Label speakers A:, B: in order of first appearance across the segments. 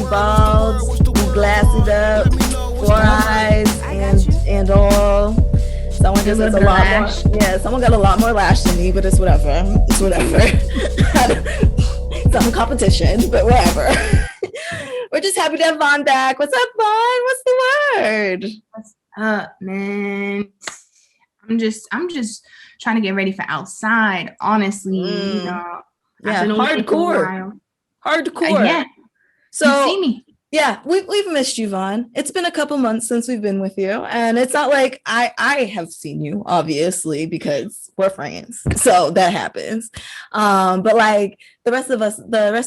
A: bald, we glassed up, 4 eyes, and all. Someone just has a lot lash. More. Yeah, someone got a lot more lash than me, but it's whatever. It's whatever. Some competition, but whatever. We're just happy to have Vaughn back. What's up, Vaughn? What's the word?
B: What's up, man? I'm just trying to get ready for outside. Honestly, you know.
A: Yeah, hardcore.
B: Yeah.
A: So
B: you see me.
A: Yeah, we've missed you, Vaughn. It's been a couple months since we've been with you, and it's not like I have seen you, obviously, because we're friends, so that happens. But like the rest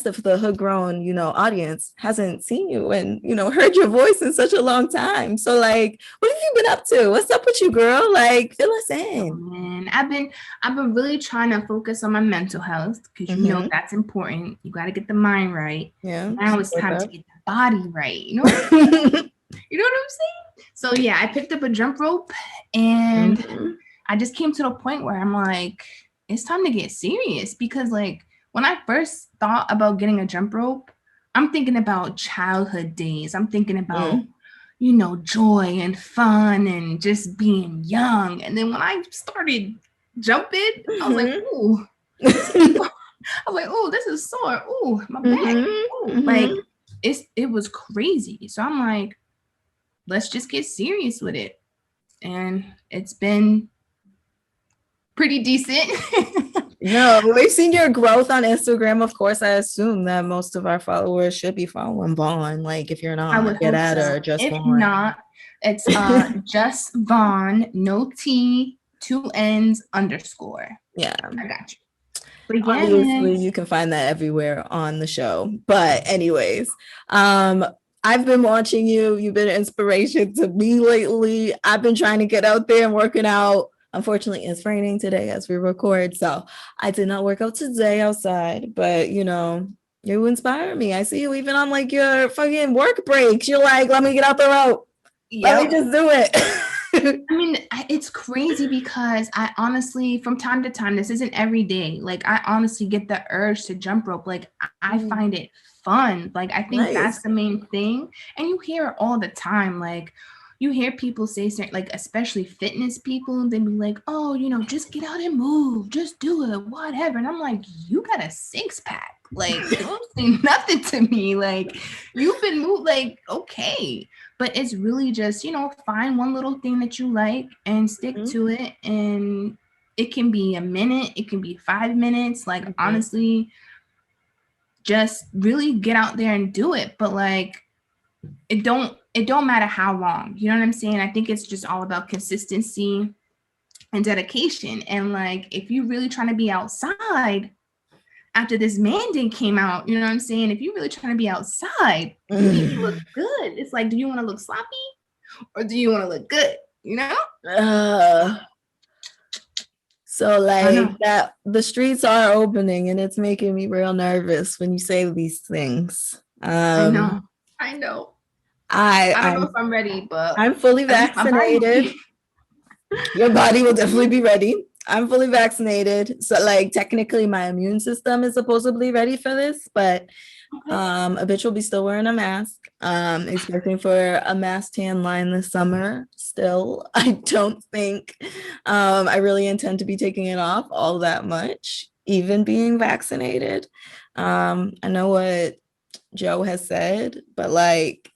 A: of the hood grown, audience hasn't seen you and heard your voice in such a long time. So like, what have you been up to? What's up with you, girl? Like, fill us in.
B: Oh, man, I've been really trying to focus on my mental health because you know that's important. You got to get the mind right.
A: Yeah.
B: Now it's time to get the body right. You know what I'm saying? You know what I'm saying? So yeah, I picked up a jump rope and I just came to the point where I'm like, it's time to get serious because like when I first thought about getting a jump rope, I'm thinking about childhood days. I'm thinking about, joy and fun and just being young. And then when I started jumping, I was like, ooh. I was like, oh, this is sore. Ooh, my back. Ooh. Like it was crazy. So I'm like, let's just get serious with it. And it's been pretty decent.
A: No, we've seen your growth on Instagram. Of course, I assume that most of our followers should be following Vaughn. Like, if you're not, get at her. Just
B: if
A: Vaughn.
B: Not, it's just Vaughn, no T, 2 N's _
A: Yeah,
B: I got you.
A: Obviously, you can find that everywhere on the show. But anyways, I've been watching you. You've been an inspiration to me lately. I've been trying to get out there and working out. Unfortunately, it's raining today as we record, so I did not work out today outside, but you inspire me. I see you even on like your fucking work breaks. You're like, let me get out the rope. Yep. Let me just do it.
B: I mean, it's crazy because I honestly, from time to time, this isn't every day. Like, I honestly get the urge to jump rope. Like, I find it fun. Like, I think that's the main thing. And you hear it all the time. Like, you hear people say certain, like, especially fitness people, they be like, oh, just get out and move, just do it, whatever. And I'm like, you got a 6-pack. Like, don't say nothing to me. Like, you've been moved, like, okay. But it's really just, find one little thing that you like and stick to it. And it can be a minute, it can be 5 minutes. Like, honestly, just really get out there and do it. But like, it don't matter how long, you know what I'm saying? I think it's just all about consistency and dedication. And like, if you're really trying to be outside after this mandate came out, you know what I'm saying? If you're really trying to be outside, you need to look good. It's like, do you want to look sloppy or do you want to look good?
A: So like that, the streets are opening and it's making me real nervous when you say these things.
B: I know. I don't know if I'm ready, but
A: I'm fully vaccinated. Your body will definitely be ready. I'm fully vaccinated. So like technically my immune system is supposedly ready for this, but a bitch will be still wearing a mask. Expecting for a mass tan line this summer. Still, I don't think I really intend to be taking it off all that much, even being vaccinated. I know what Joe has said, but like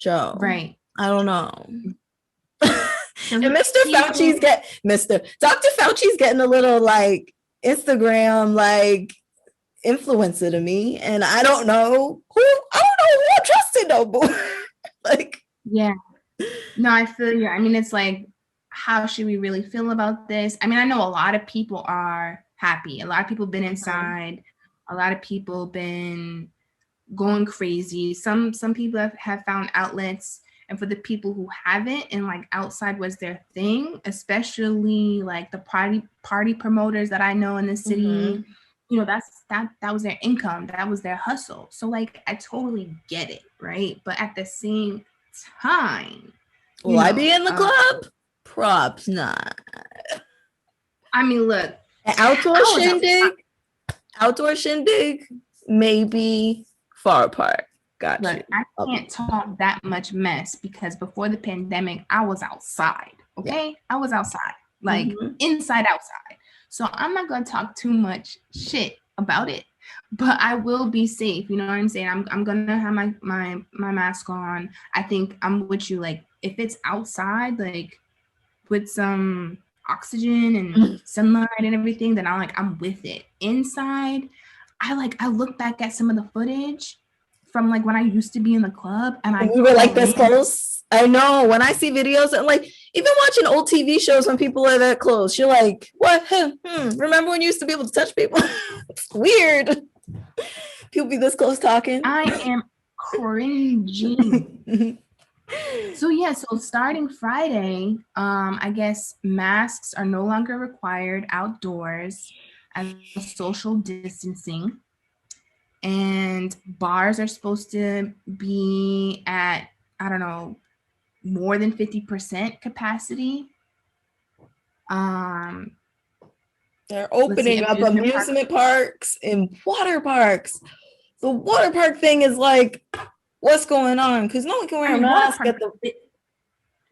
A: Joe,
B: right?
A: I don't know. And Dr. Fauci's getting a little like Instagram like influencer to me, and I don't know who I'm trusting no more. Like,
B: yeah, no, I feel you. I mean, it's like, how should we really feel about this? I mean, I know a lot of people are happy. A lot of people been inside. A lot of people been going crazy. Some people have found outlets. And for the people who haven't, and like outside was their thing, especially like the party promoters that I know in the city, that was their income, that was their hustle. So like, I totally get it, right? But at the same time,
A: will I be in the club? Props not.
B: I mean, look,
A: an outdoor shindig, maybe. far apart. Got
B: Look,
A: you.
B: I can't talk that much mess because before the pandemic, I was outside. Okay, yeah. I was outside, like inside, outside. So I'm not gonna talk too much shit about it, but I will be safe. You know what I'm saying? I'm gonna have my mask on. I think I'm with you. Like if it's outside, like with some oxygen and sunlight and everything, then I'm with it. Inside, I look back at some of the footage from like when I used to be in the club and
A: we were like this close. I know when I see videos and like even watching old TV shows when people are that close, you're like, what? Remember when you used to be able to touch people? It's weird. People be this close talking.
B: I am cringing. So yeah, so starting Friday, I guess masks are no longer required outdoors as social distancing. And bars are supposed to be at, I don't know, more than 50% capacity.
A: They're opening up amusement parks and water parks. The water park thing is like, what's going on? Because no one can wear a mask at the.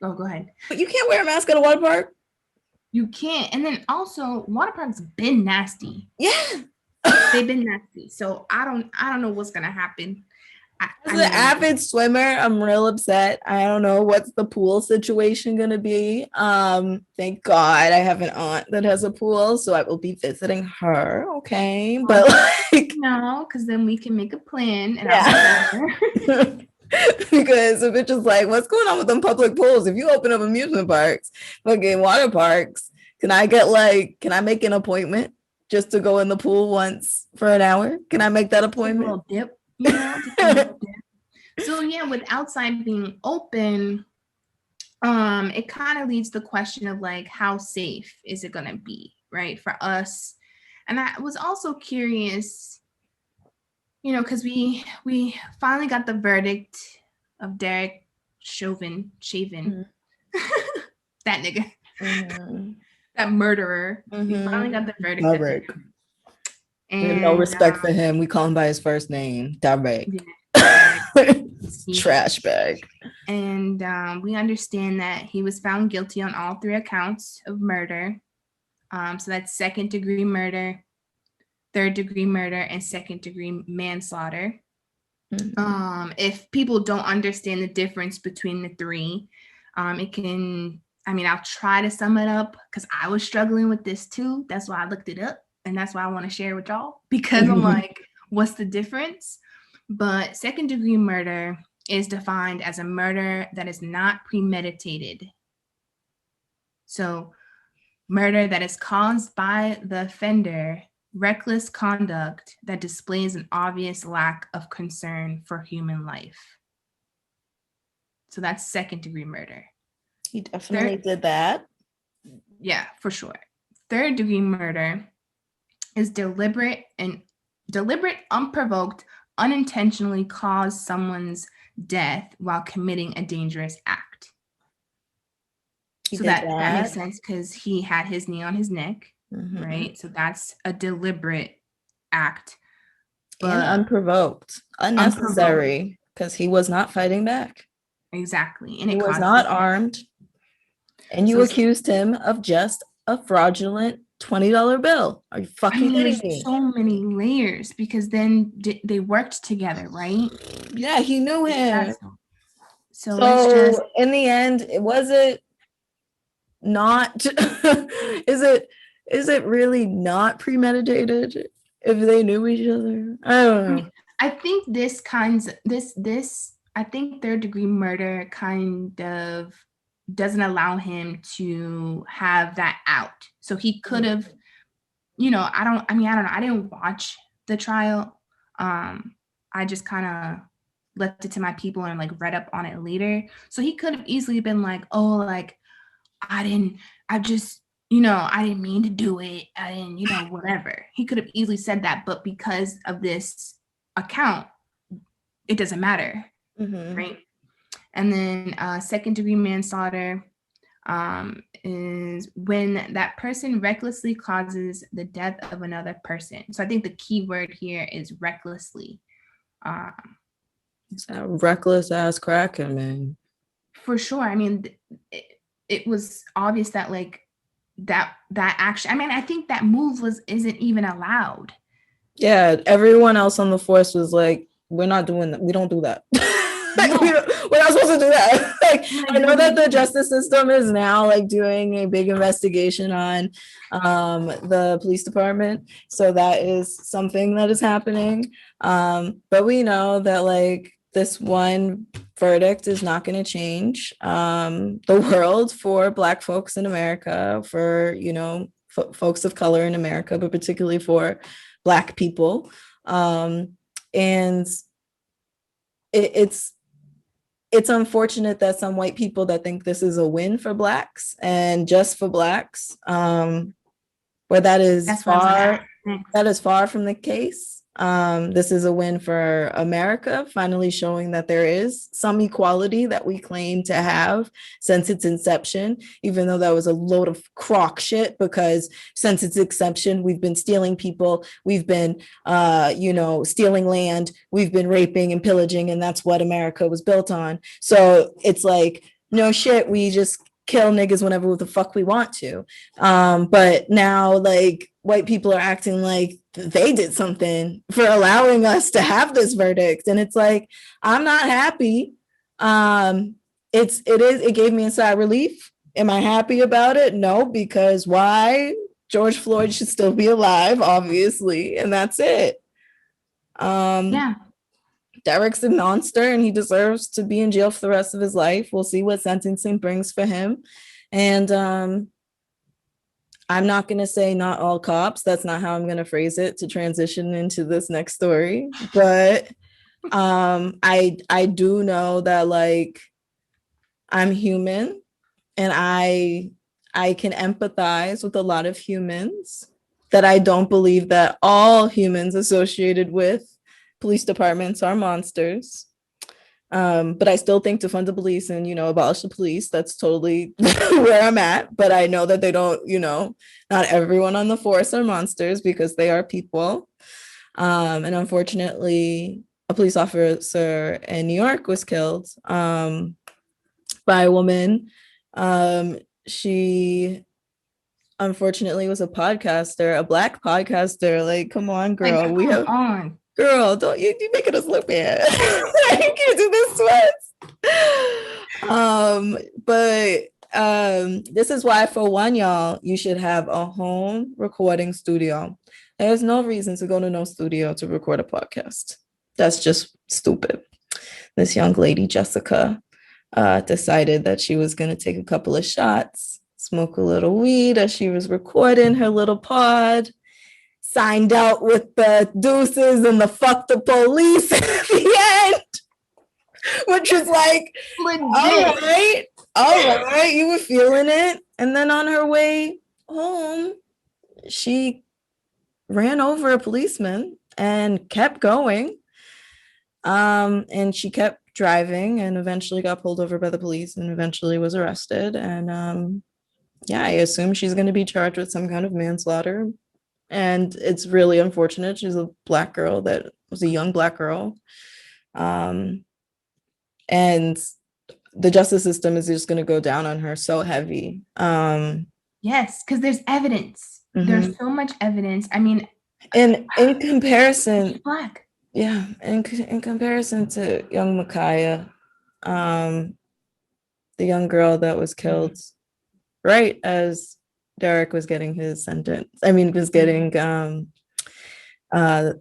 B: Oh, go ahead.
A: But you can't wear a mask at a water park.
B: You can't. And then also, water parks been nasty.
A: Yeah.
B: They've been nasty. So I don't know what's gonna happen.
A: As an avid swimmer, I'm real upset. I don't know what's the pool situation gonna be. Thank God I have an aunt that has a pool, so I will be visiting her. Okay, but like
B: no, because then we can make a plan and I'll
A: because if it's just like, what's going on with them public pools? If you open up amusement parks, fucking water parks, can I make an appointment just to go in the pool once for an hour? Can I make that appointment?
B: A little dip, you know, just a little dip. So yeah, with outside being open, it kind of leads the question of like, how safe is it gonna be, right, for us? And I was also curious, you know, because we finally got the verdict of Derek Chauvin, that nigga, that murader. We finally got the verdict.
A: Derek. And we have no respect for him. We call him by his first name, Derek. Yeah, trash bag.
B: And we understand that he was found guilty on all 3 accounts of murder. So that's 2nd-degree murder, 3rd-degree murder, and 2nd-degree manslaughter. If people don't understand the difference between the 3, I'll try to sum it up because I was struggling with this too. That's why I looked it up, and that's why I want to share with y'all, because I'm like, what's the difference? But 2nd-degree murder is defined as a murder that is not premeditated. So murder that is caused by the offender, reckless conduct that displays an obvious lack of concern for human life. So that's 2nd-degree murder.
A: He definitely did that.
B: Yeah, for sure. 3rd-degree murder is deliberate, unprovoked, unintentionally cause someone's death while committing a dangerous act. So that makes sense because he had his knee on his neck, right? So that's a deliberate act.
A: But and unprovoked, unnecessary, because he was not fighting back.
B: Exactly. And
A: he was not armed. And you accused him of just a fraudulent $20 bill. Are you fucking kidding me?
B: So many layers, because then they worked together, right?
A: Yeah, he knew him. So let's just, in the end, was it not is it really not premeditated if they knew each other? I don't know.
B: I think I think 3rd-degree murder kind of doesn't allow him to have that out. So he could have, you know, I don't know. I didn't watch the trial. I just kind of left it to my people and like read up on it later. So he could have easily been like, oh, like, I didn't mean to do it. I didn't, whatever. He could have easily said that, but because of this account, it doesn't matter, right? And then 2nd-degree manslaughter is when that person recklessly causes the death of another person. So I think the key word here is recklessly.
A: It's that reckless ass cracking, man.
B: For sure. I mean, it was obvious that like that action. I mean, I think that move isn't even allowed.
A: Yeah, everyone else on the force was like, "We're not doing that. We don't do that. Like, we're not supposed to do that." Like, I know that the justice system is now like doing a big investigation on the police department, so that is something that is happening. But we know that like this one verdict is not going to change the world for Black folks in America, for folks of color in America, but particularly for Black people. And it's unfortunate that some white people that think this is a win for Blacks and just for Blacks, where that is far from the case. This is a win for America, finally showing that there is some equality that we claim to have since its inception, even though that was a load of crock shit, because since its inception, we've been stealing people, we've been, stealing land, we've been raping and pillaging, and that's what America was built on. So it's like, no shit, we just kill niggas whenever the fuck we want to. But now, like, white people are acting like they did something for allowing us to have this verdict, and it's like, I'm not happy. It gave me inside relief. Am I happy about it? No, because why? George Floyd should still be alive, obviously, and that's it.
B: Yeah.
A: Derek's a monster and he deserves to be in jail for the rest of his life. We'll see what sentencing brings for him. And I'm not going to say not all cops. That's not how I'm going to phrase it to transition into this next story. But I do know that, like, I'm human and I can empathize with a lot of humans, that I don't believe that all humans associated with police departments are monsters. But I still think defund the police and, abolish the police. That's totally where I'm at. But I know that they don't, not everyone on the force are monsters, because they are people. And unfortunately, a police officer in New York was killed by a woman. She unfortunately was a podcaster, a Black podcaster. Like, come on, girl.
B: Like,
A: Girl, don't you making us look bad. You can't do this to us. But this is why, for one, y'all, you should have a home recording studio. There's no reason to go to no studio to record a podcast. That's just stupid. This young lady, Jessica, decided that she was going to take a couple of shots, smoke a little weed as she was recording her little pod. Signed out with the deuces and the fuck the police at the end, which was like, legit. All right, you were feeling it. And then on her way home, she ran over a policeman and kept going. And she kept driving and eventually got pulled over by the police and eventually was arrested. And I assume she's going to be charged with some kind of manslaughter. And it's really unfortunate. She's a Black girl that was a young Black girl. And the justice system is just going to go down on her so heavy.
B: Yes, because there's evidence. Mm-hmm. There's so much evidence. I mean,
A: in comparison,
B: Black.
A: Yeah, in comparison to young Micaiah, the young girl that was killed right as Derek was getting his sentence. Was getting the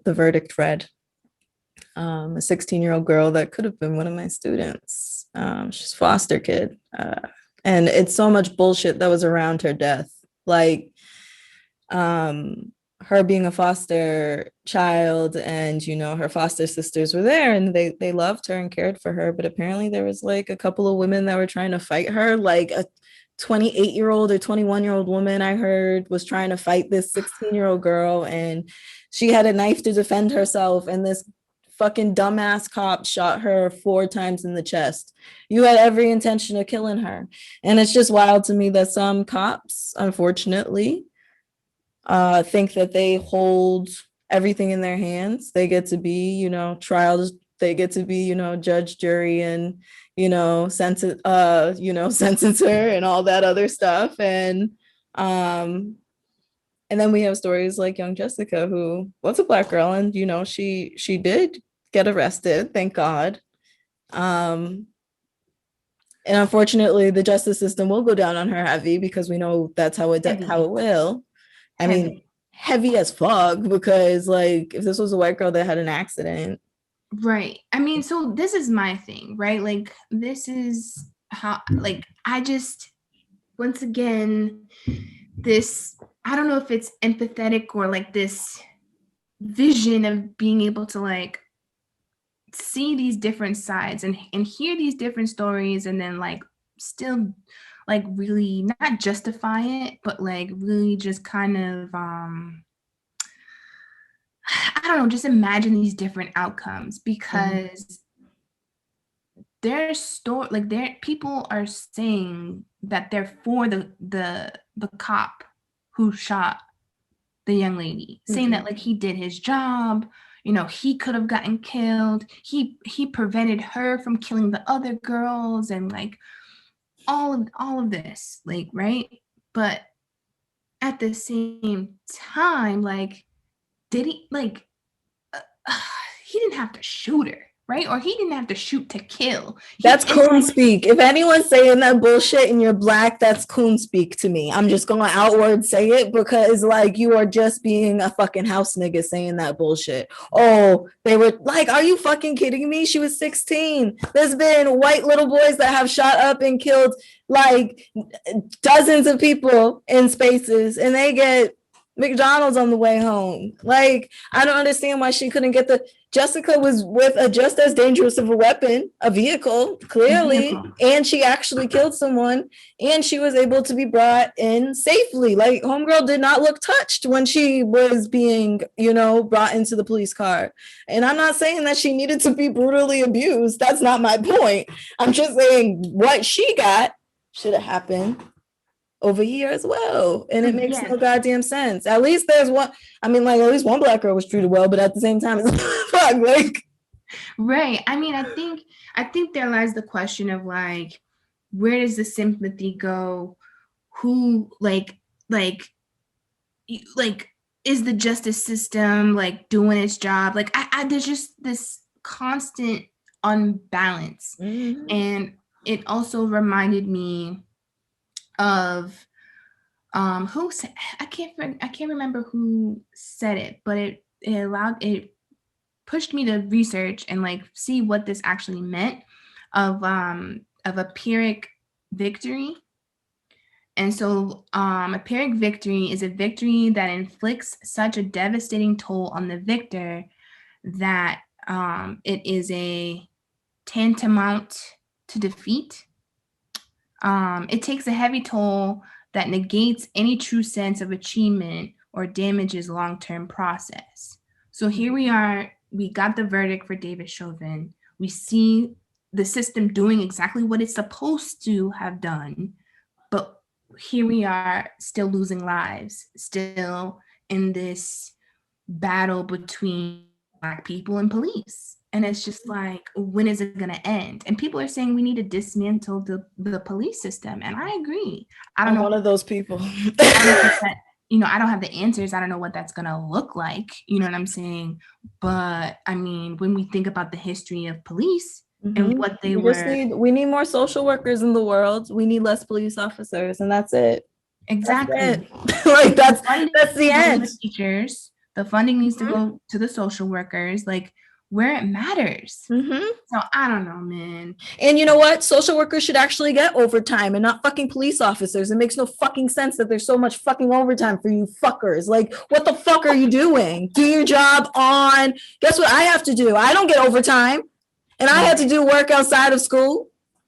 A: verdict read. A 16-year-old girl that could have been one of my students. She's a foster kid. And it's so much bullshit that was around her death. Like, her being a foster child and, her foster sisters were there and they loved her and cared for her. But apparently there was like a couple of women that were trying to fight her, like a 28-year-old or 21-year-old woman I heard was trying to fight this 16-year-old girl, and she had a knife to defend herself, and this fucking dumbass cop shot her 4 times in the chest. You had every intention of killing her. And it's just wild to me that some cops, unfortunately, think that they hold everything in their hands. They get to be, you know, trials. They get to be, you know, judge, jury, and, you know, sentencer and all that other stuff. And then we have stories like young Jessica, who was a Black girl, and, you know, she did get arrested, thank God. And unfortunately, the justice system will go down on her heavy, because we know that's how it will. I mean, heavy as fuck, because like if this was a white girl that had an accident.
B: Right. I mean, so this is my thing, right? Like, this is how, like, I just, once again, this, I don't know if it's empathetic or like this vision of being able to like see these different sides and hear these different stories, and then like still like really not justify it, but like really just kind of I don't know, just imagine these different outcomes, because their people are saying that they're for the cop who shot the young lady, saying that like he did his job, you know, he could have gotten killed, he prevented her from killing the other girls, and like all of this, like, right? But at the same time, like, did he like he didn't have to shoot her, right? Or he didn't have to shoot to kill.
A: That's coon speak. If anyone's saying that bullshit and you're Black, that's coon speak to me. I'm just going to outward say it, because like you are just being a fucking house nigga saying that bullshit. Oh, they were like, are you fucking kidding me? She was 16. There's been white little boys that have shot up and killed like dozens of people in spaces, and they get McDonald's on the way home. Like, I don't understand why she couldn't get the. Jessica was with a just as dangerous of a weapon, a vehicle, clearly, and she actually killed someone, and she was able to be brought in safely. Like, homegirl did not look touched when she was being, you know, brought into the police car. And I'm not saying that she needed to be brutally abused. That's not my point. I'm just saying what she got should have happened over here as well, and it makes no goddamn sense. At least there's one. I mean, like, at least one Black girl was treated well, but at the same time, it's fuck, like,
B: right. I mean, I think there lies the question of like, where does the sympathy go? Who is the justice system like doing its job? Like, I there's just this constant unbalance, and it also reminded me of who said, I can't remember who said it, but it pushed me to research and like see what this actually meant of a Pyrrhic victory. And so a Pyrrhic victory is a victory that inflicts such a devastating toll on the victor that it is a tantamount to defeat. It takes a heavy toll that negates any true sense of achievement or damages long-term process. So here we are, we got the verdict for David Chauvin. We see the system doing exactly what it's supposed to have done, but here we are still losing lives, still in this battle between Black people and police. And it's just like, when is it going to end? And people are saying we need to dismantle the police system. And I agree. I don't know.
A: One of those people.
B: You know, I don't have the answers. I don't know what that's going to look like. You know what I'm saying? But I mean, when we think about the history of police and what they
A: we need more social workers in the world. We need less police officers, and that's it.
B: Exactly.
A: That's it. Like, that's the end.
B: The teachers, the funding needs to go to the social workers. Like, where it matters. So I don't know, man.
A: And you know what? Social workers should actually get overtime and not fucking police officers. It makes no fucking sense that there's so much fucking overtime for you fuckers. Like, what the fuck are you doing? Do your job on. Guess what I have to do? I don't get overtime. And I had to do work outside of school.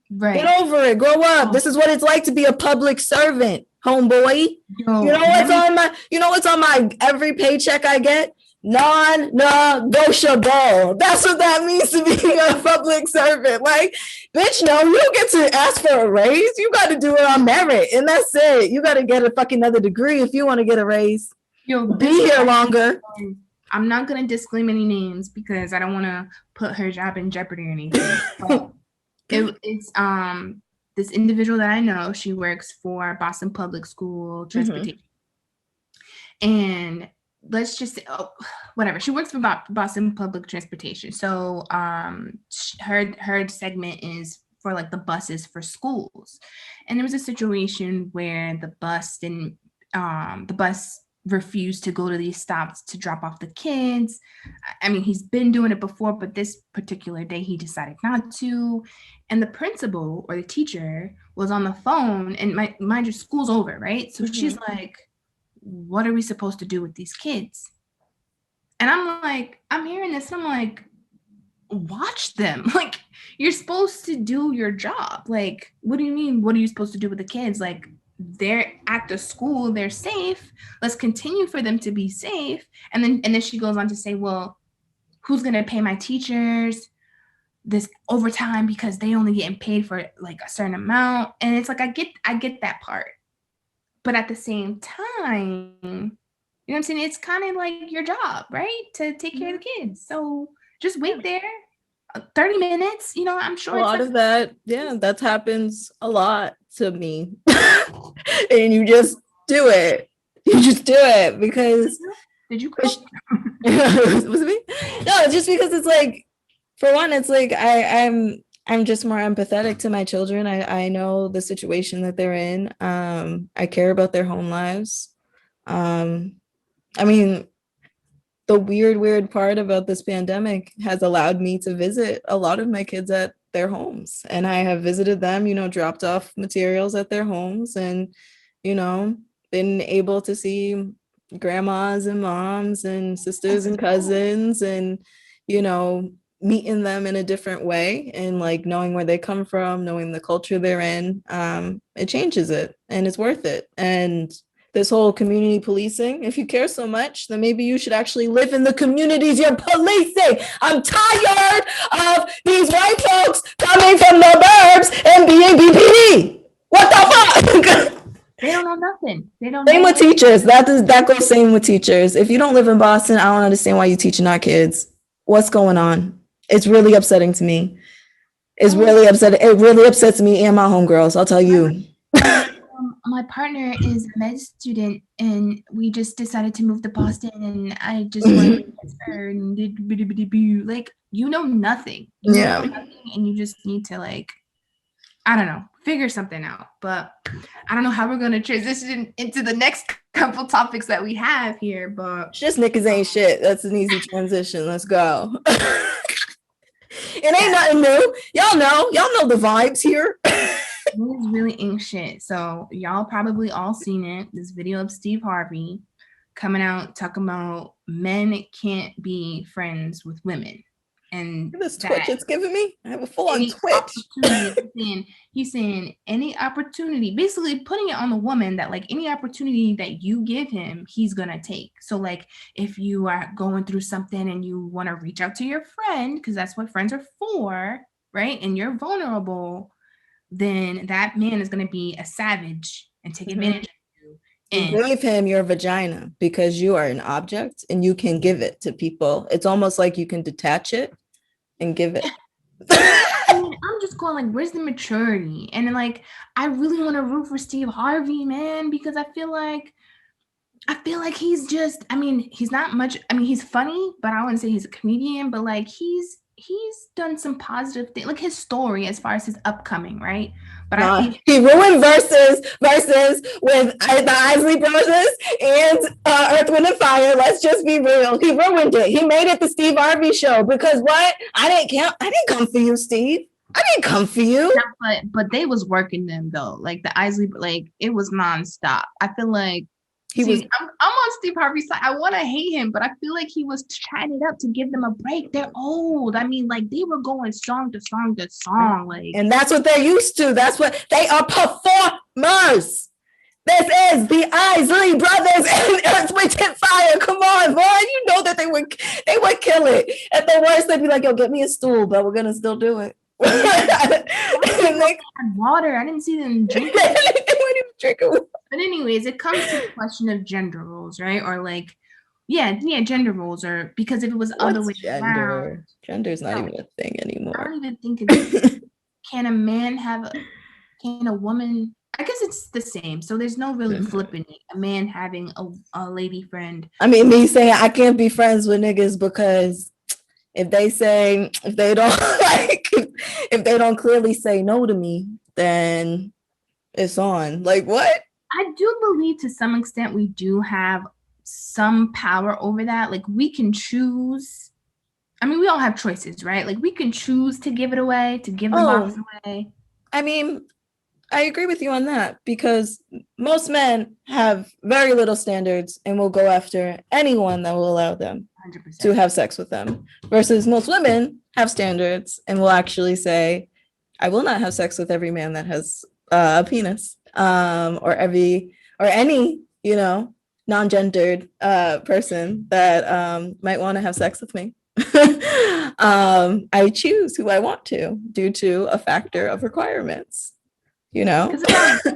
B: Right.
A: Get over it. Grow up. This is what it's like to be a public servant, homeboy. You know what's on my every paycheck I get? Non-negotiable. That's what that means to be a public servant. Like, bitch, no, you don't get to ask for a raise. You got to do it on merit, and that's it. You got to get a fucking another degree if you want to get a raise. Be here longer.
B: I'm not gonna disclaim any names because I don't want to put her job in jeopardy or anything. But it's this individual that I know. She works for Boston Public School Transportation, and let's just say, whatever. She works for Boston Public Transportation. So her segment is for like the buses for schools, and there was a situation where the bus refused to go to these stops to drop off the kids. I mean, he's been doing it before, but this particular day he decided not to. And the principal or the teacher was on the phone, and mind you, school's over, right? So she's like, what are we supposed to do with these kids? And I'm like, I'm hearing this, and I'm like, watch them. Like, you're supposed to do your job. Like, what do you mean? What are you supposed to do with the kids? Like, they're at the school, they're safe. Let's continue for them to be safe. And then she goes on to say, well, who's gonna pay my teachers this overtime because they only getting paid for like a certain amount? And it's like, I get that part. But at the same time, you know what I'm saying? It's kind of like your job, right? To take care of the kids. So just wait there 30 minutes, you know, I'm sure
A: a lot of that. Yeah, that happens a lot to me. And you just do it. You just do it because.
B: Did you
A: was it me? No, just because it's like, for one, it's like I'm just more empathetic to my children. I know the situation that they're in. I care about their home lives. I mean, the weird part about this pandemic has allowed me to visit a lot of my kids at their homes. And I have visited them, you know, dropped off materials at their homes and, you know, been able to see grandmas and moms and sisters and cousins and, you know, meeting them in a different way and like knowing where they come from, knowing the culture they're in. It changes it and it's worth it. And this whole community policing, if you care so much, then maybe you should actually live in the communities you're policing. I'm tired of these white folks coming from the burbs and being BPD. What the fuck?
B: They don't know nothing. They don't
A: same
B: know
A: with teachers. That goes same with teachers. If you don't live in Boston, I don't understand why you're teaching our kids. What's going on? It's really upsetting to me. It's really upsetting. It really upsets me and my homegirls, I'll tell you.
B: My partner is a med student, and we just decided to move to Boston, and I just want to transfer and like, you know nothing. You know nothing, and you just need to like, I don't know, figure something out. But I don't know how we're gonna transition into the next couple topics that we have here. But
A: just niggas ain't shit. That's an easy transition. Let's go. It ain't nothing new. Y'all know the vibes here.
B: It's really ain't shit. So y'all probably all seen it. This video of Steve Harvey coming out talking about men can't be friends with women. And
A: this twitch it's giving me. I have a full-on twitch.
B: He's saying any opportunity, basically putting it on the woman that like any opportunity that you give him, he's gonna take. So like if you are going through something and you want to reach out to your friend, because that's what friends are for, right? And you're vulnerable, then that man is going to be a savage and take advantage of you. And
A: you gave him your vagina because you are an object and you can give it to people. It's almost like you can detach it and give it.
B: I mean, I'm just going like, where's the maturity? And then like, I really want to root for Steve Harvey, man, because I feel like he's just, I mean, he's not much. I mean, he's funny, but I wouldn't say he's a comedian, but like he's done some positive things, like his story as far as his upcoming, right? But I think
A: he ruined verses with the Isley Brothers and Earth, Wind and Fire. Let's just be real. He ruined it. He made it the Steve Harvey show because what? I didn't come for you, Steve. I didn't come for you.
B: No, but they was working them though. Like the Isley, like it was nonstop. I feel like I'm on Steve Harvey's side. I want to hate him, but I feel like he was trying it up to give them a break. They're old. I mean, like they were going song to song to song, like,
A: and that's what they're used to. That's what they are, performers. This is the Isley Brothers and Earth, Wind and Fire. Come on, boy. You know that they would kill it. At the worst, they'd be like, "Yo, get me a stool," but we're gonna still do it.
B: They had water. I didn't see them drinking.
A: They weren't even drinking water.
B: But anyways, it comes to the question of gender roles, right? Or like, gender roles, or because if it was other way around.
A: Gender's not even a thing anymore.
B: I don't even think it's can a man have can a woman, I guess it's the same. So there's no really flipping it. A man having a lady friend.
A: I mean, me saying I can't be friends with niggas because if they don't like, if they don't clearly say no to me, then it's on. Like, what?
B: I do believe to some extent we do have some power over that. Like, we can choose. I mean, we all have choices, right? Like, we can choose to give it away, to give the box away.
A: I mean, I agree with you on that, because most men have very little standards and will go after anyone that will allow them 100%. To have sex with them, versus most women have standards and will actually say, I will not have sex with every man that has a penis, or any, non-gendered person that might want to have sex with me. I choose who I want to due to a factor of requirements.
B: But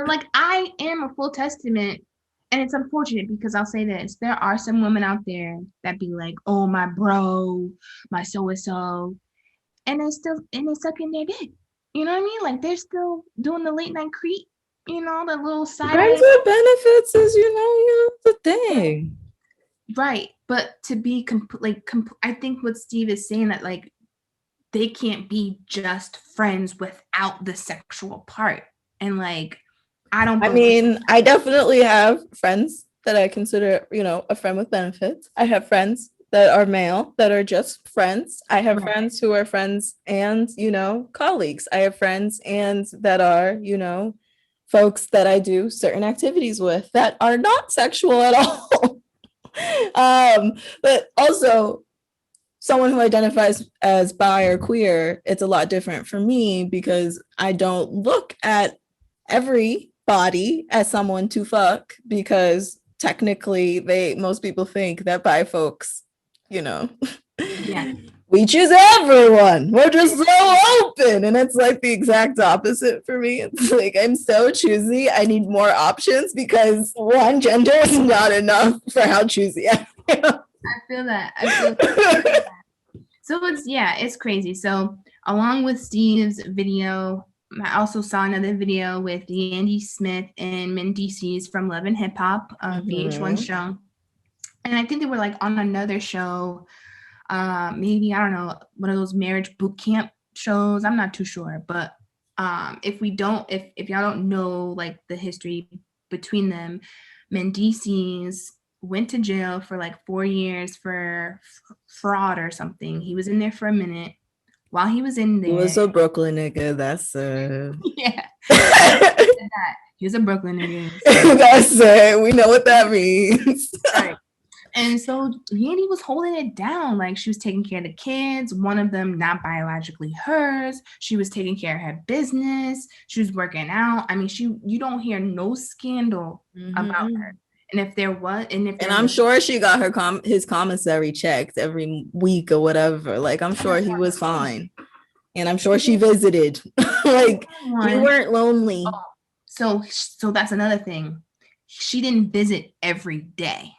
B: like, I am a full testament, and it's unfortunate because I'll say this: there are some women out there that be like, "Oh, my bro, my so and so," and they're sucking their dick. You know what I mean? Like, they're still doing the late night creep. The little side.
A: Friends with benefits is the thing,
B: right? But to be I think what Steve is saying, that like, they can't be just friends without the sexual part. And like,
A: I definitely have friends that I consider, a friend with benefits. I have friends that are male that are just friends. I have friends who are friends and, colleagues. I have friends and that are, folks that I do certain activities with that are not sexual at all. But also, someone who identifies as bi or queer, it's a lot different for me because I don't look at every body as someone to fuck, because technically most people think that bi folks, we choose everyone. We're just so open. And it's like the exact opposite for me. It's like, I'm so choosy. I need more options because one gender is not enough for how choosy I am.
B: I feel that. So it's crazy. So along with Steve's video, I also saw another video with Yandy Smith and Mendices from Love and Hip Hop, VH1 show. And I think they were like on another show, maybe, I don't know, one of those marriage boot camp shows. I'm not too sure. But if y'all don't know like the history between them, Mendices went to jail for like 4 years for fraud or something. He was in there for a minute. While he was in there,
A: he was a Brooklyn nigga. That's
B: yeah. He was a Brooklyn nigga.
A: That's it. We know what that means.
B: Right. And so Yandy was holding it down. Like, she was taking care of the kids, one of them not biologically hers. She was taking care of her business. She was working out. I mean, you don't hear no scandal about her. And if there was, and
A: I'm sure she got his commissary checked every week or whatever. Like, I'm sure he was fine, and I'm sure she visited. Like, you weren't lonely.
B: So that's another thing. She didn't visit every day,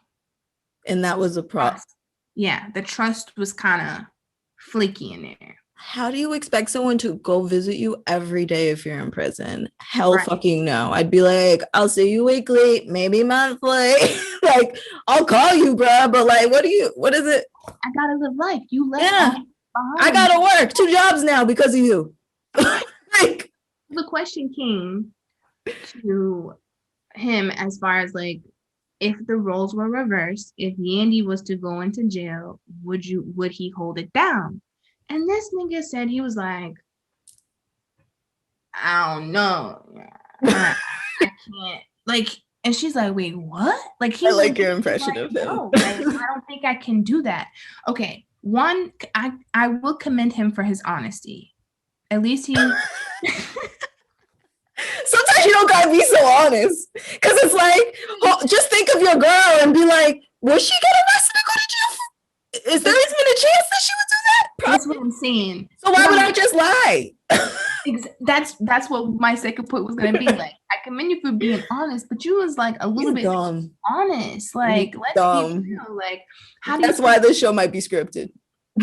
A: and that was a problem.
B: Yeah, the trust was kind of flaky in there.
A: How do you expect someone to go visit you every day if you're in prison? Hell fucking no. I'd be like, I'll see you weekly, maybe monthly. Like, I'll call you, bro. But like, what is it?
B: I gotta live life. You left.
A: Yeah. I gotta work 2 jobs now because of you.
B: Like, the question came to him as far as like, if the roles were reversed, if Yandy was to go into jail, would he hold it down? And this nigga said, he was like, I don't know. I can't. Like, and she's like, wait, what? Like,
A: I like your impression of him.
B: No, like, I don't think I can do that. Okay, one, I will commend him for his honesty. At least he...
A: Sometimes you don't gotta be so honest. Because it's like, just think of your girl and be like, will she get arrested and go to jail? Is there even a chance that she would do that?
B: That's what I'm saying.
A: So why would I just lie?
B: That's what my second point was gonna be. Like, I commend you for being honest, but you was like a little bit
A: dumb.
B: honest. Like, let's be real. Like, how do
A: That's
B: you
A: why this show might be scripted.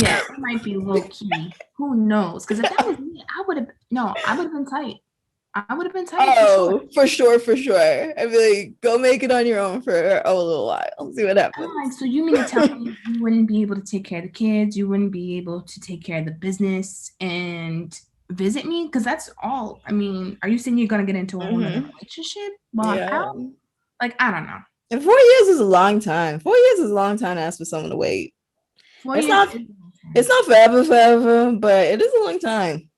B: Yeah, it might be low key. Who knows? Because if that was me, I would have been tight. I would have been tight.
A: Oh, for sure. I'd be like, go make it on your own for a little while. See what happens.
B: I'm like, so you mean to tell me you wouldn't be able to take care of the kids? You wouldn't be able to take care of the business and visit me? Because that's all. I mean, are you saying you're gonna get into a whole other relationship while I'm out? Like, I don't know.
A: And 4 years is a long time. 4 years is a long time to ask for someone to wait. It's not forever, but it is a long time.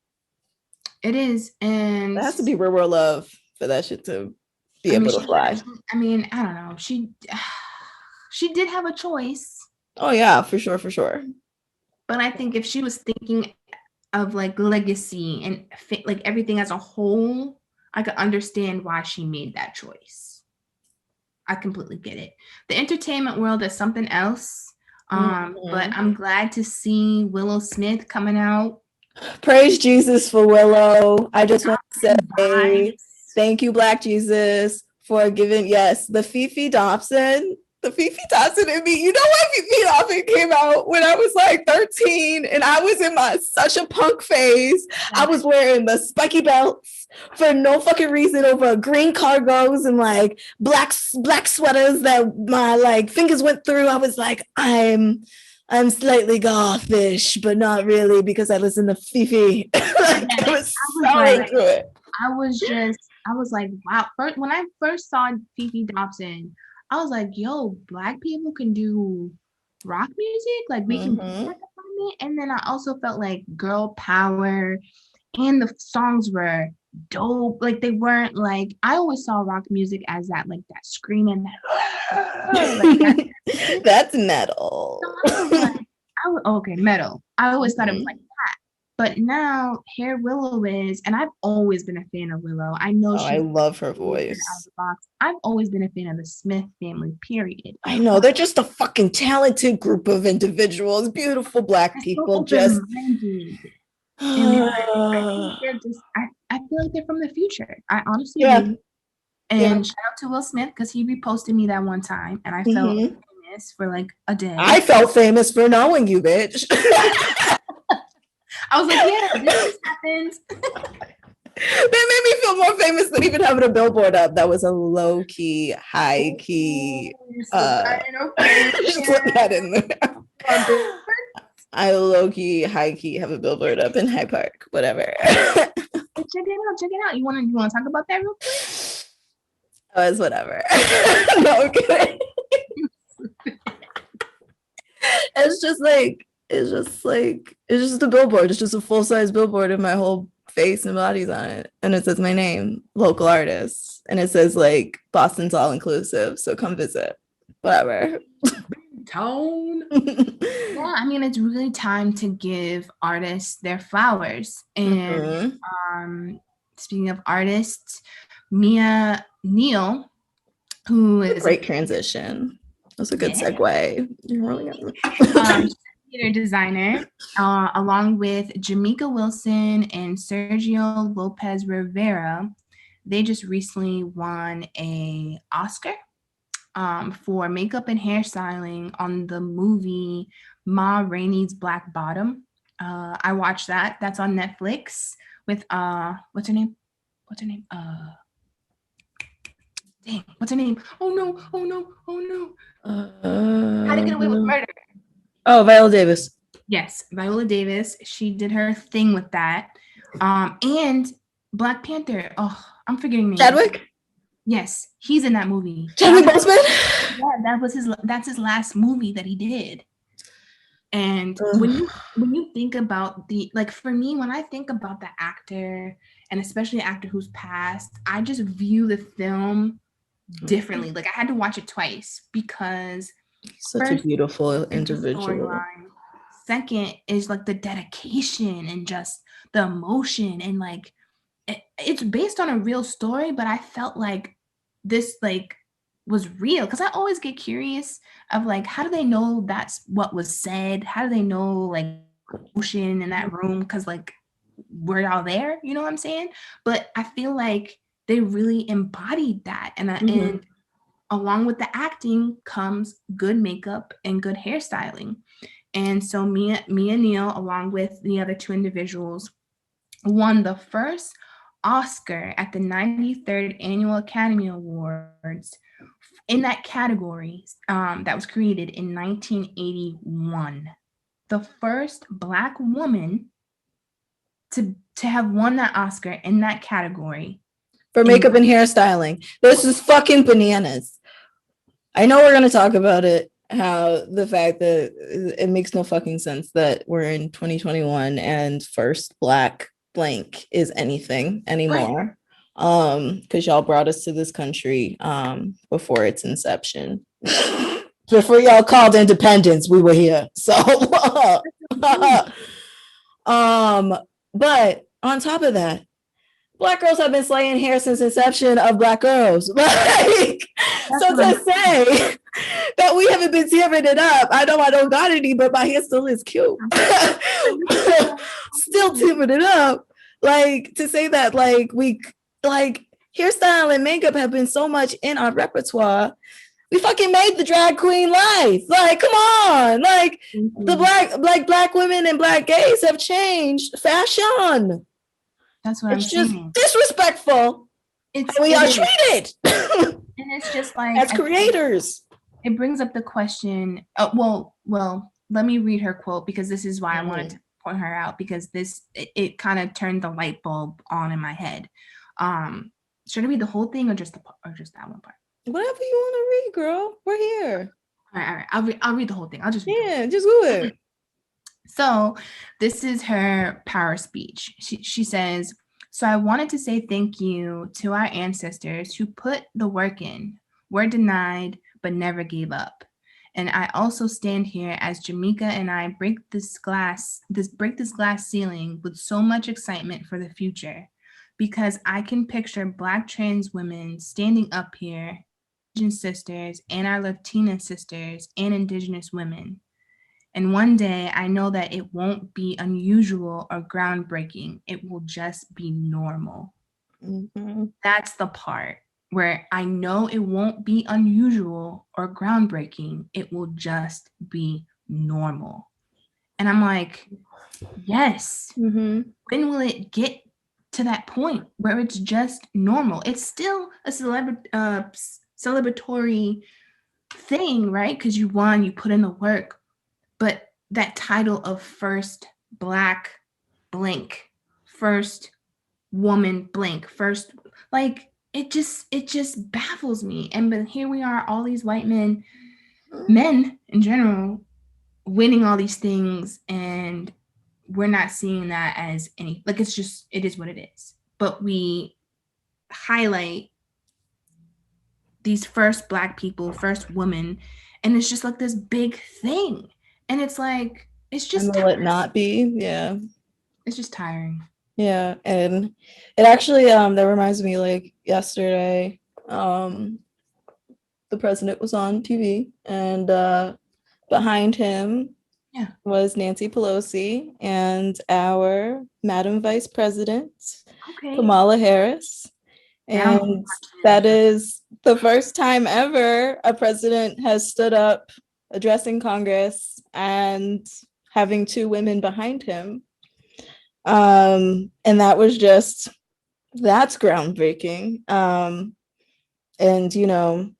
B: It is, and
A: it has to be real love for that shit to be able to fly.
B: I mean, I don't know. She did have a choice.
A: Oh yeah, for sure.
B: But I think if she was thinking of like legacy and like everything as a whole, I could understand why she made that choice. I completely get it. The entertainment world is something else. But I'm glad to see Willow Smith coming out.
A: Praise Jesus for Willow. I just want to say thank you, Black Jesus, for giving, the Fifi Dobson. The Fifi Dobson in me. You know what? Fifi Dobson came out when I was like 13 and I was in such a punk phase. I was wearing the spiky belts for no fucking reason over green cargos and like black sweaters that my like fingers went through. I was like, I'm slightly gothish, but not really because I listen to Fifi. I
B: was like, wow. When I first saw Fifi Dobson, I was like, yo, Black people can do rock music. Like, we can do that. And then I also felt like girl power, and the songs were dope. Like, they weren't like, I always saw rock music as that, like that screaming.
A: That's metal.
B: Okay, metal. I always thought it was like that. But now here Willow is, and I've always been a fan of Willow. I know
A: I love her voice.
B: Out of the box. I've always been a fan of the Smith family, period.
A: I know, they're just a fucking talented group of individuals, beautiful Black people. Just
B: I feel like they're from the future. I honestly do. And shout out to Will Smith because he reposted me that one time, and I felt famous for like a day.
A: I felt famous for knowing you, bitch.
B: I was like, yeah, this happens.
A: That made me feel more famous than even having a billboard up. That was a low key, high key. Just put that in there. I low key, high key have a billboard up in Hyde Park, whatever.
B: Check it out. You want to talk about that real quick?
A: Oh, it's whatever. No, okay. It's just a billboard. It's just a full-size billboard and my whole face and body's on it. And it says my name, local artist. And it says like Boston's all inclusive. So come visit. Whatever.
B: Tone. Yeah, I mean, it's really time to give artists their flowers. And speaking of artists, Mia Neal, who is
A: great transition. That was a good segue. Really
B: theater designer, along with Jamaica Wilson and Sergio Lopez Rivera. They just recently won an Oscar for makeup and hairstyling on the movie Ma Rainey's Black Bottom. I watched that. That's on Netflix with what's her name? What's her name? Oh no. How to Get Away with Murder.
A: Oh, Viola Davis.
B: Yes, Viola Davis. She did her thing with that. And Black Panther. Oh, I'm forgetting names.
A: Chadwick?
B: Yes, he's in that movie.
A: Chadwick Boseman?
B: Yeah, that's his last movie that he did. And when you think about for me, when I think about the actor, and especially an actor who's passed, I just view the film differently. Like, I had to watch it twice because
A: such a beautiful individual.
B: Second is like the dedication and just the emotion, and like it's based on a real story, but I felt like this like was real because I always get curious of like, how do they know that's what was said? How do they know like emotion in that room? Because like were y'all there? You know what I'm saying? But I feel like they really embodied that. And along with the acting comes good makeup and good hairstyling. And so Mia Neal, along with the other two individuals, won the first Oscar at the 93rd Annual Academy Awards in that category that was created in 1981. The first Black woman to have won that Oscar in that category.
A: For makeup and hairstyling. This is fucking bananas. I know we're going to talk about it, how the fact that it makes no fucking sense that we're in 2021 and first Black blank is anything anymore. Because y'all brought us to this country before its inception. Before y'all called independence, we were here. So but on top of that, Black girls have been slaying hair since inception of Black girls. Like, so to say that we haven't been tearing it up, I know I don't got any, but my hair still is cute. Still tearing it up. Like, to say that, like, we, like, hairstyle and makeup have been so much in our repertoire. We fucking made the drag queen life. Like, come on. Like, the black women and Black gays have changed fashion.
B: That's what I'm saying.
A: It's just disrespectful. It's we are treated.
B: And it's just like,
A: as creators.
B: It brings up the question. Well, let me read her quote, because this is why I wanted to point her out, because it kind of turned the light bulb on in my head. Should I read the whole thing or just that one part?
A: Whatever you want to read, girl. We're here.
B: All right. I'll read the whole thing. I'll just
A: just go ahead.
B: So this is her power speech. She says, "So I wanted to say thank you to our ancestors who put the work in, were denied, but never gave up. And I also stand here as Jamaica and I break this glass ceiling with so much excitement for the future, because I can picture Black trans women standing up here, Asian sisters and our Latina sisters and Indigenous women. And one day I know that it won't be unusual or groundbreaking. It will just be normal." That's the part where I know it won't be unusual or groundbreaking. It will just be normal. And I'm like, yes. When will it get to that point where it's just normal? It's still a celebratory thing, right? Because you won, you put in the work. But that title of first Black blank, first woman blank, first, like, it just baffles me. And but here we are, all these white men in general, winning all these things, and we're not seeing that as any, like, it is what it is. But we highlight these first Black people, first women, and it's just like this big thing. And it's like, it's just
A: will it not be? Yeah.
B: It's just tiring.
A: Yeah. And it actually that reminds me, like, yesterday, the president was on TV, and behind him was Nancy Pelosi and our Madam Vice President, Kamala Harris. And that is the first time ever a president has stood up addressing Congress and having two women behind him. And that's groundbreaking. And, you know,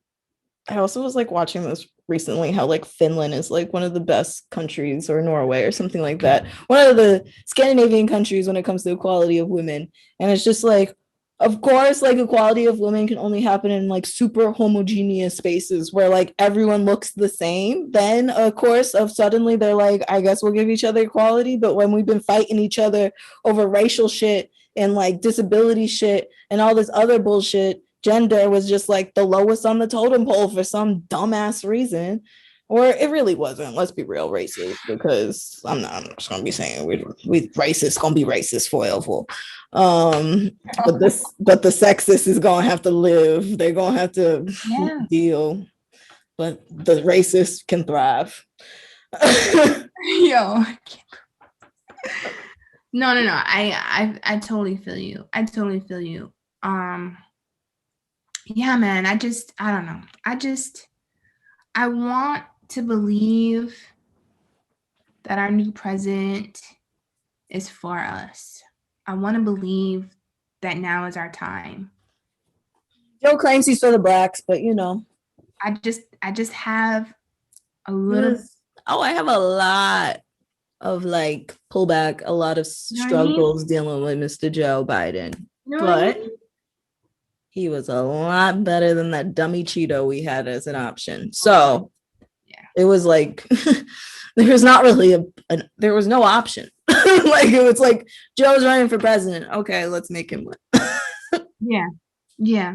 A: I also was like watching this recently, how like Finland is like one of the best countries, or Norway or something like that, one of the Scandinavian countries when it comes to equality of women. And it's just like, of course, like, equality of women can only happen in like super homogeneous spaces where like everyone looks the same. Then of course suddenly they're like, I guess we'll give each other equality. But when we've been fighting each other over racial shit and like disability shit and all this other bullshit, gender was just like the lowest on the totem pole for some dumbass reason. Or it really wasn't. Let's be real, racist, because I'm just gonna be saying we racist gonna be racist forever. But the sexist is gonna have to live. They're gonna have to deal. But the racist can thrive.
B: Yo. No. I totally feel you. I totally feel you. Yeah, man. I don't know. I want to believe that our new president is for us. I want to believe that now is our time.
A: Joe claims he's for the blacks, but you know.
B: I just have a little.
A: I have a lot of like pullback, a lot of
B: You know what I mean?
A: struggles dealing with Mr. Joe Biden.
B: You know what I
A: But
B: mean?
A: he was a lot better than that dummy Cheeto we had as an option. So
B: Yeah.
A: it was like there was not really there was no option. Like it was like Joe's running for president. Okay, let's make him win.
B: Yeah. Yeah.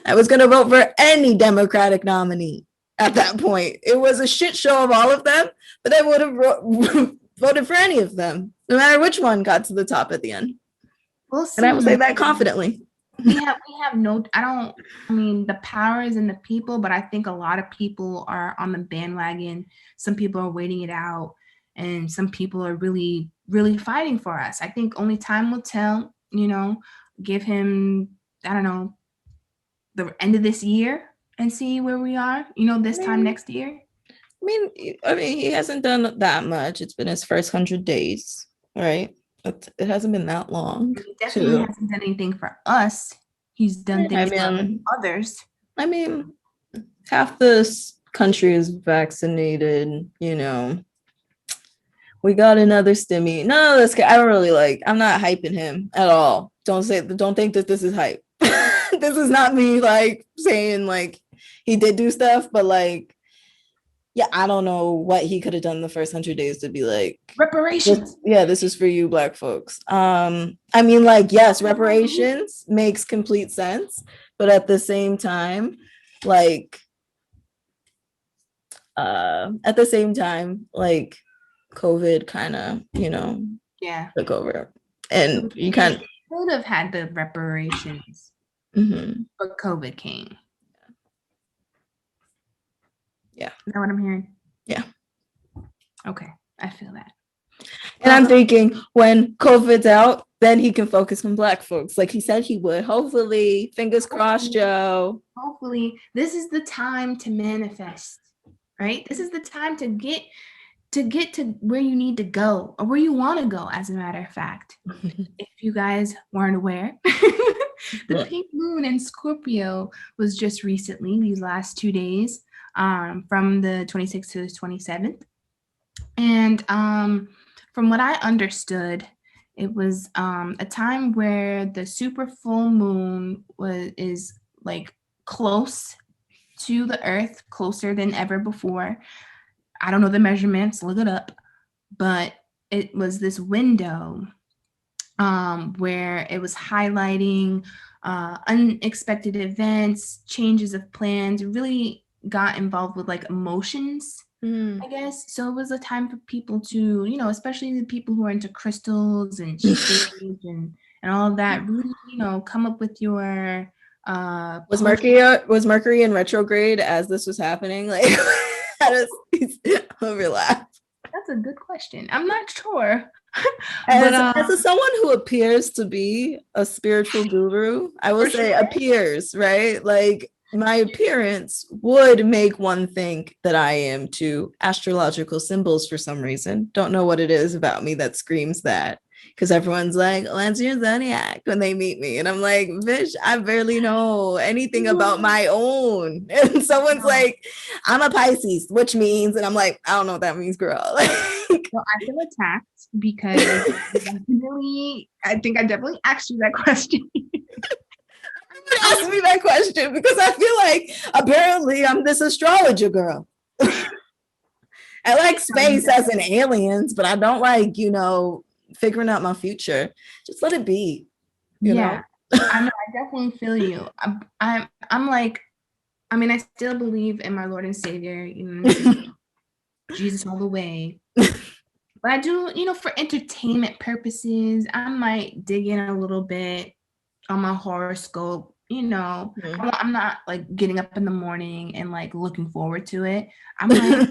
A: I was gonna vote for any Democratic nominee at that point. It was a shit show of all of them, but I would have voted for any of them, no matter which one got to the top at the end.
B: We'll
A: And I will say
B: see.
A: that confidently.
B: We have no, I mean, the power is in the people, but I think a lot of people are on the bandwagon. Some people are waiting it out, and some people are really, really fighting for us. I think only time will tell, you know, give him, I don't know, the end of this year and see where we are, you know, this time next year.
A: I mean, he hasn't done that much. It's been his first 100 days, right? It hasn't been that long.
B: He definitely hasn't done anything for us. He's done things for others.
A: I mean, half this country is vaccinated, you know. We got another stimmy. No, this guy, I don't really like. I'm not hyping him at all. Don't think that this is hype. This is not me like saying like he did do stuff, but like, yeah, I don't know what he could have done the first 100 days to be like
B: reparations.
A: This is for you black folks. I mean, like, yes, reparations makes complete sense, but at the same time, like COVID kind of, you know, took over, and you kind of
B: could have had the reparations, but COVID came.
A: Yeah.
B: Is that what I'm hearing?
A: Yeah.
B: Okay, I feel that.
A: And I'm thinking when COVID's out, then he can focus on black folks, like he said he would. Hopefully, fingers crossed, Joe.
B: Hopefully, this is the time to manifest, right? This is the time to get to where you need to go, or where you want to go, as a matter of fact. If you guys weren't aware, the pink moon in Scorpio was just recently, these last 2 days, from the 26th to the 27th. And from what I understood, it was a time where the super full moon is like close to the earth, closer than ever before. I don't know the measurements, look it up, but it was this window where it was highlighting unexpected events, changes of plans. It really got involved with like emotions, I guess. So it was a time for people to, you know, especially the people who are into crystals and sage and all of that, really, you know, come up with your
A: was Mercury in retrograde as this was happening? Like how does overlap?
B: That's a good question. I'm not sure.
A: As someone who appears to be a spiritual guru, I will say appears, right? Like my appearance would make one think that I am to astrological symbols for some reason. Don't know what it is about me that screams that, because everyone's like, what's your zodiac when they meet me? And I'm like, bitch, I barely know anything about my own. And someone's like, I'm a Pisces, which means, and I'm like, I don't know what that means, girl.
B: Well, I feel attacked because I think I definitely asked you that question.
A: Ask me that question because I feel like apparently I'm this astrologer girl. I like space as in aliens, but I don't like, you know, figuring out my future. Just let it be. You know?
B: I know. I definitely feel you. I'm like, I mean, I still believe in my Lord and Savior, you know, Jesus all the way. But I do, you know, for entertainment purposes, I might dig in a little bit on my horoscope. You know, I'm not like getting up in the morning and like looking forward to it. I'm like,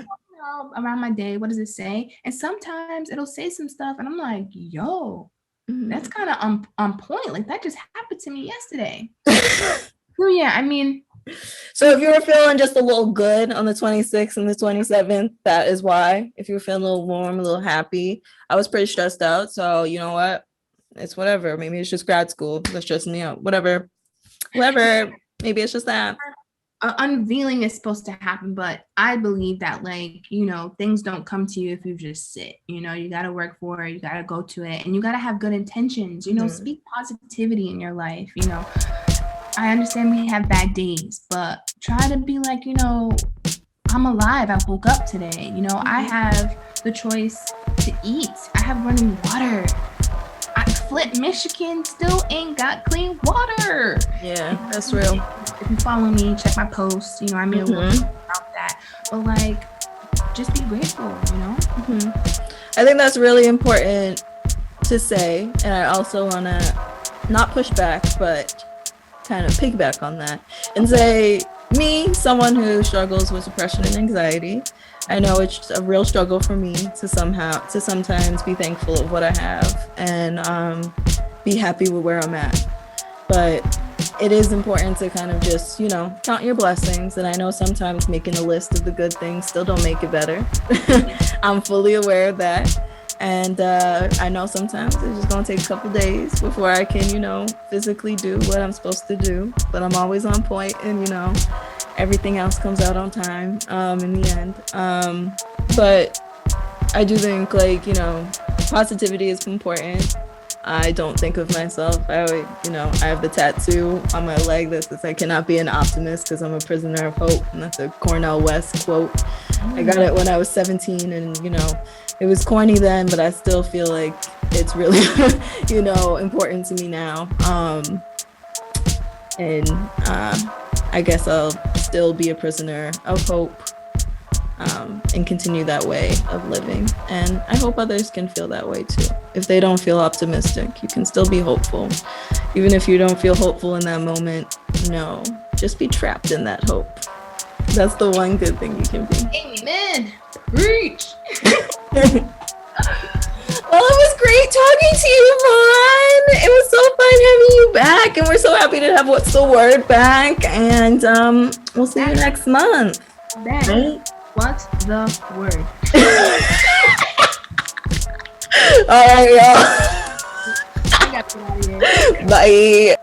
B: around my day, what does it say? And sometimes it'll say some stuff and I'm like, yo, that's kind of on point. Like that just happened to me yesterday. So yeah, I mean.
A: So if you were feeling just a little good on the 26th and the 27th, that is why. If you were feeling a little warm, a little happy, I was pretty stressed out. So you know what? It's whatever. Maybe it's just grad school that's stressing me out. Whatever. Maybe it's just that.
B: Unveiling is supposed to happen, but I believe that, like, you know, things don't come to you if you just sit. You know, you got to work for it, you got to go to it, and you got to have good intentions. You know, speak positivity in your life. You know, I understand we have bad days, but try to be like, you know, I'm alive. I woke up today. You know, I have the choice to eat. I have running water. Flint, Michigan still ain't got clean water.
A: Yeah, that's real.
B: If you follow me, check my posts. You know, I made a little about that. But like, just be grateful. You know.
A: I think that's really important to say, and I also want to not push back, but kind of piggyback on that and say, me, someone who struggles with depression and anxiety, I know it's a real struggle for me to sometimes be thankful of what I have and be happy with where I'm at. But it is important to kind of just, you know, count your blessings. And I know sometimes making a list of the good things still don't make it better. I'm fully aware of that. And I know sometimes it's just going to take a couple days before I can, you know, physically do what I'm supposed to do. But I'm always on point and, you know, everything else comes out on time in the end. But I do think, like, you know, positivity is important. I don't think of myself. I always, you know, I have the tattoo on my leg that says I cannot be an optimist because I'm a prisoner of hope. And that's a Cornel West quote. I got it when I was 17 and, you know, it was corny then, but I still feel like it's really, you know, important to me now. I guess I'll still be a prisoner of hope and continue that way of living. And I hope others can feel that way too. If they don't feel optimistic, you can still be hopeful. Even if you don't feel hopeful in that moment, no, just be trapped in that hope. That's the one good thing you can be.
B: Amen. Preach.
A: Well, it was great talking to you, Vaughn. It was so fun having you back, and we're so happy to have What's the Word back. And we'll see you next month.
B: Right? What's the word?
A: All right, y'all.
B: I got to get out of here.
A: Bye.